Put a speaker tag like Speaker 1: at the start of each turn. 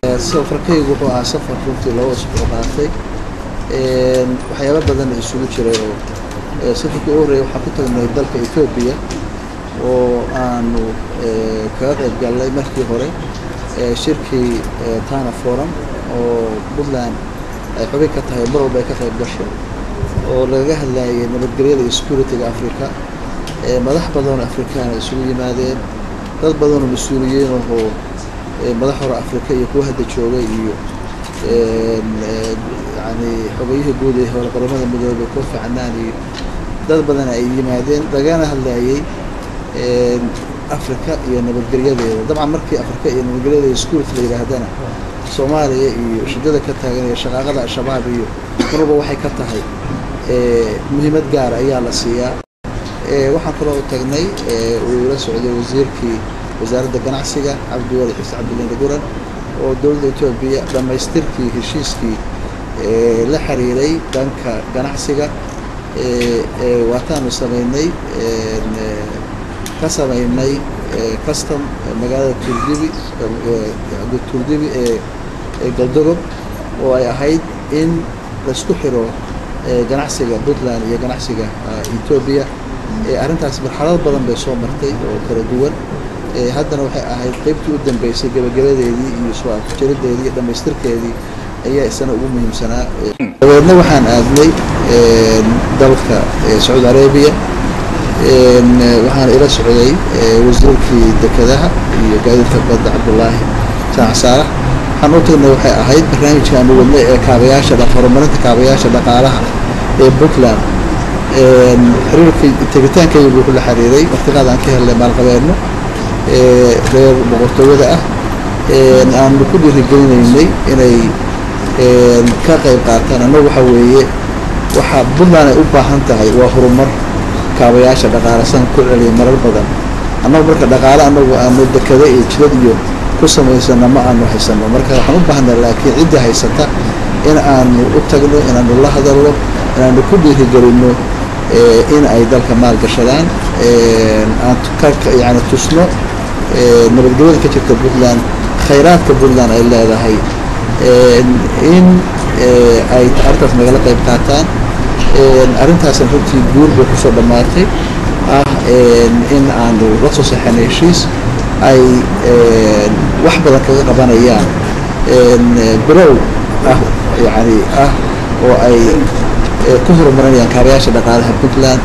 Speaker 1: safarkaygu wuxuu ahaa safar runtii laba usbuuc qaatay waxyaabo badan isugu jiray oo safarkii ugu horreeyay waxaan ku tagnay dalka Ethiopia oo aanu kaga qayb galnay markii hore shirkii Tana Forum oo Puntland ay xubin ka tahay mar walba ay ka qayb gasho oo laga hadlayay nabadgelyada iyo security-ga Afrika madax badan oo Afrikaan ay isugu yimaadeen dad badan oo mas'uuliyiin oo madax hore Afrika iyo kuwa hadda joogay iyo يعني xogayihii guud ee hore qaramada midoobay ku fiicnaan iyo dad badan ay yimaadeen lagana hadlayay Afrika iyo nabadgelyadeeda dabcan markii Afrika iyo nabadgelyadeeda security la yiraahdana Soomaaliya iyo shidada ka taagan ee shaqaaqada shabaab iyo marba waxay ka tahay muhiimad gaar ah ayaa la siiyaa waxaan kaloo tagnay oo la socday wasiirkii wasaaradda ganacsiga Cabdiwali Xuseen Cabdileen Guran oo dowladda Itoobiya dhamaystirkii heshiiskii la xiriiray dhanka ganacsiga waataanu sameynay ka sameynay custom magaalada Turdibi ee Galdogob oo ay ahayd in la isku xiro ganacsiga Puntland iyo ganacsiga Itoobiya arrintaas marxalad badan bay soo martay oo kala duwan haddana waxay ahayd qaybtii u dambeysay gabagabadeedii iyo soo afjarideedii iyo dhamaystirkeedii ayaa isna ugu muhiimsanaa wadna waxaan aadnay dalka Saudi Arabia waxaan ila socday wasiirkii dekedaha iyo gaadiidka badda Cabdullaahi Saalax waxaan u tagnay waxay ahayd barnaamijkan wadna ee kaabayaasha horumarinta kaabayaasha dhaqaalaha ee Puntland xiriirkii tegitaankaygu wuxuu la xiriiray waqtigaad aan ka helnay maalqabeeno reer boqortooyada ah aan ku dhiirigelinaynay inay ka qayb qaataan annagu waxa weeye waxa Puntland ay u baahan tahay waa horumar kaabayaasha dhaqaalaha ku celiya marar badan annagu marka dhaqaale annagu aanu dekada iyo jidad iyo ku samaysana ma aanu haysano marka waxaan u baahnaa laakiin cidda haysata in aanu u tagno inaanu la hadalno inaanu ku dhiirigelino in ay dalka maal gashadaan يعني tusno nabadgelyada ka jirta Puntland khayraadka Puntland ay leedahay in ay arrintaas nagala qayb qaataan arrintaas runtii guul bay kusoo dhamaatay in aanu la soo saxanay heshiis ay wax badan kaga qabanayaan bilow يعني oo ay ku horumarinayaan kaabayaasha dhaqaalaha Puntland